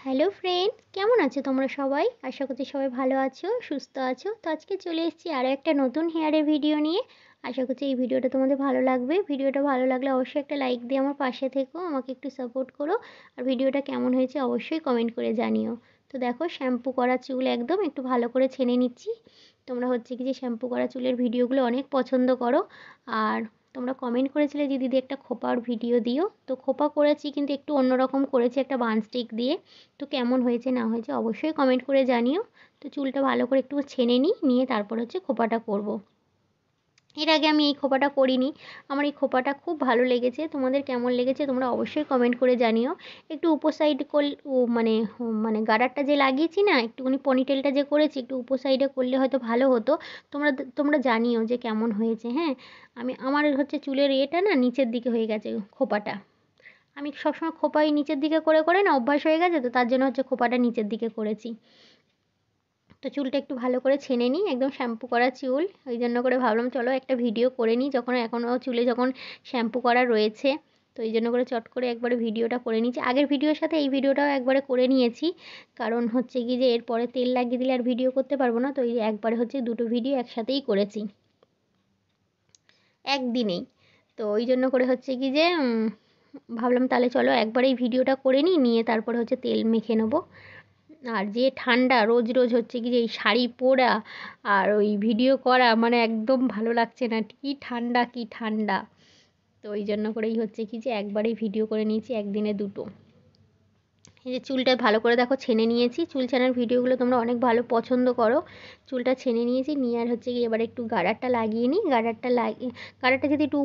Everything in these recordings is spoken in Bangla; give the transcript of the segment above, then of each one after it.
হ্যালো ফ্রেন্ডস, কেমন আছো তোমরা সবাই? আশা করছি সবাই ভালো আছো, সুস্থ আছো। তো আজকে চলে এসেছি আরও একটা নতুন হেয়ারের ভিডিও নিয়ে। আশা করছি এই ভিডিওটা তোমাদের ভালো লাগবে। ভিডিওটা ভালো লাগলে অবশ্যই একটা লাইক দিয়ে আমার পাশে থেকো, আমাকে একটু সাপোর্ট করো। আর ভিডিওটা কেমন হয়েছে অবশ্যই কমেন্ট করে জানিও। তো দেখো, শ্যাম্পু করা চুল একদম একটু ভালো করে ছেনে নিচ্ছি। তোমরা হচ্ছে কি যে শ্যাম্পু করা চুলের ভিডিওগুলো অনেক পছন্দ করো। আর তোমরা কমেন্ট করেছিলে যে দিদি একটা খোপার ভিডিও দিও। তো খোপা করেছি, কিন্তু একটু অন্যরকম করেছি একটা বান স্টিক দিয়ে। তো কেমন হয়েছে না হয়েছে অবশ্যই কমেন্ট করে জানিও। তো চুলটা ভালো করে একটু ছেনে নিয়ে তারপর হচ্ছে খোপাটা করব। এর আগে আমি এই খোপাটা করিনি। আমার এই খোপাটা খুব ভালো লেগেছে। তোমাদের কেমন লেগেছে তোমরা অবশ্যই কমেন্ট করে জানিও। একটু উপর সাইড মানে গার্ডারটা যে লাগিয়েছি না, একটুখানি পনিটেলটা যে করেছি একটু উপর সাইডে করলে হয়তো ভালো হতো। তোমরা জানিও যে কেমন হয়েছে। হ্যাঁ, আমার হচ্ছে চুলের এটা না নিচের দিকে হয়ে গেছে খোপাটা। আমি সবসময় খোপাই নিচের দিকে করে করে না অভ্যাস হয়ে গেছে, তো তার জন্য হচ্ছে খোপাটা নিচের দিকে করেছি। তো চুলটা একটু ভালো করে ছেনে নিই, একদম শ্যাম্পু করা চুল, ওই জন্য করে ভাবলাম চলো একটা ভিডিও করে নিই, যখন এখনও চুলে যখন শ্যাম্পু করা রয়েছে। তো এই জন্য করে চট করে একবারে ভিডিওটা করে নিয়েছি। আগের ভিডিওর সাথে এই ভিডিওটাও একবারে করে নিয়েছি, কারণ হচ্ছে কি যে এরপরে তেল লাগিয়ে দিলে আর ভিডিও করতে পারবো না। তো এই একবারে হচ্ছে দুটো ভিডিও একসাথেই করেছি একদিনেই। তো ওই জন্য করে হচ্ছে কি যে ভাবলাম তাহলে চলো একবার এই ভিডিওটা করে নিয়ে তারপরে হচ্ছে তেল মেখে নেবো। আর যে ঠান্ডা, রোজ রোজ হচ্ছে কি যে এই শাড়ি পরা আর ওই ভিডিও করা, মানে একদম ভালো লাগছে না। কী ঠান্ডা, কী ঠান্ডা। তো ওই জন্য করেই হচ্ছে কি যে একবারেই ভিডিও করে নিয়েছি, একদিনে দুটো। এই যে চুলটা ভালো করে দেখো ছেনে নিয়েছি। চুল ছানার ভিডিওগুলো তোমরা অনেক ভালো পছন্দ করো। চুলটা ছেনে নিয়েছি নিয়ে আর হচ্ছে কি এবার একটু গার্ডারটা লাগিয়ে নিই। গার্ডারটা যদি একটু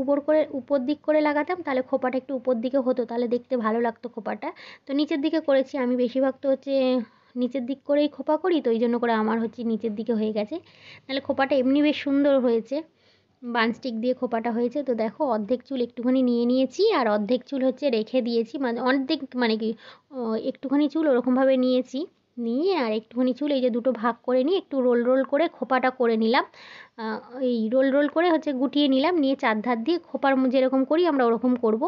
উপর দিক করে লাগাতাম তাহলে খোপাটা একটু উপর দিকে হতো, তাহলে দেখতে ভালো লাগতো খোপাটা। তো নিচের দিকে করেছি আমি, বেশিরভাগ তো হচ্ছে নিচের দিক করেই খোপা করি, তো ওই জন্য করে আমার হচ্ছে নিচের দিকে হয়ে গেছে। নাহলে খোপাটা এমনি বেশ সুন্দর হয়েছে, বানস্টিক দিয়ে খোপাটা হয়েছে। তো দেখো, অর্ধেক চুল একটুখানি নিয়ে নিয়েছি আর অর্ধেক চুল হচ্ছে রেখে দিয়েছি, মানে অর্ধেক মানে কি একটুখানি চুল ওরকমভাবে নিয়েছি, নিয়ে আর একটুখানি চুল এই যে দুটো ভাগ করে নিয়ে একটু রোল রোল করে খোপাটা করে নিলাম। এই রোল রোল করে হচ্ছে গুটিয়ে নিলাম, নিয়ে চারধার দিয়ে খোপার যেরকম করি আমরা ওরকম করব।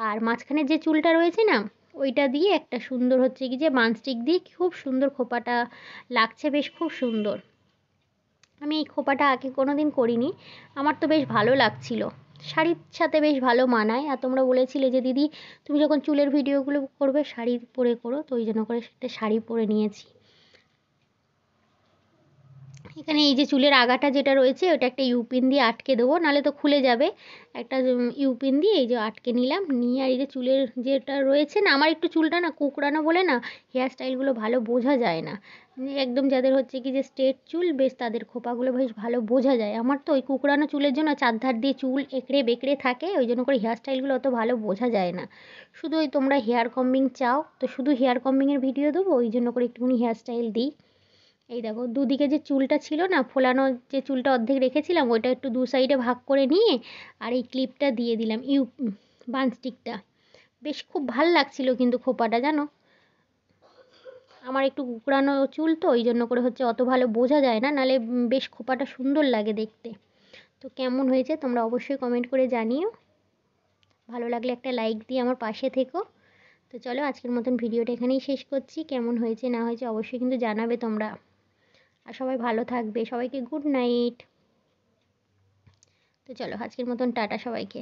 আর মাঝখানে যে চুলটা রয়েছে না, ওইটা দিয়ে একটা সুন্দর হচ্ছে কি যে বানস্টিক দিয়ে খুব সুন্দর খোপাটা লাগছে, বেশ খুব সুন্দর। আমি এই খোপাটা আগে কোনো দিন করিনি, আমার তো বেশ ভালো লাগছিল, শাড়ির সাথে বেশ ভালো মানায়। আর তোমরা বলেছিলে যে দিদি তুমি যখন চুলের ভিডিওগুলো করবে শাড়ি পরে করো, তো ওই জন্য করে একটা শাড়ি পরে নিয়েছি। এখানে এই যে চুলের আগাটা যেটা রয়েছে ওটা একটা ইউপিন দিয়ে আটকে দেবো, নাহলে তো খুলে যাবে। একটা ইউপিন দিয়ে এই যে আটকে নিলাম, নিয়ে আর এই যে চুলের যেটা রয়েছে না, আমার একটু চুলটা না কুকড়ানো বলে না হেয়ার স্টাইলগুলো ভালো বোঝা যায় না। একদম যাদের হচ্ছে কি যে স্ট্রেট চুল বেশ তাদের খোপাগুলো বেশ ভালো বোঝা যায়। আমার তো ওই কুকড়ানো চুলের জন্য চারধার দিয়ে চুল একড়ে বেঁকড়ে থাকে, ওই জন্য করে হেয়ার স্টাইলগুলো অত ভালো বোঝা যায় না। শুধু ওই তোমরা হেয়ার কম্বিং চাও তো শুধু হেয়ার কম্বিংয়ের ভিডিও দেবো, ওই জন্য করে একটুখানি হেয়ার স্টাইল দিই। এই দেখো, দুদিকে যে চুলটা ছিল না ফোলানো, যে চুলটা অর্ধেক রেখেছিলাম ওইটা একটু দু সাইডে ভাগ করে নিয়ে আর এই ক্লিপটা দিয়ে দিলাম, বান স্টিকটা। বেশ খুব ভাল লাগছিল কিন্তু খোপাটা, জানো আমার একটু কুকড়ানো চুল তো ওই জন্য করে হচ্ছে অত ভালো বোঝা যায় না, নাহলে বেশ খোপাটা সুন্দর লাগে দেখতে। তো কেমন হয়েছে তোমরা অবশ্যই কমেন্ট করে জানিও। ভালো লাগলে একটা লাইক দিয়ে আমার পাশে থেকো। তো চলো আজকের মতন ভিডিওটা এখানেই শেষ করছি। কেমন হয়েছে না হয়েছে অবশ্যই কিন্তু জানাবে তোমরা। আর সবাই ভালো থাকবে, সবাইকে গুড নাইট। তো চলো আজকের মতন টাটা সবাইকে।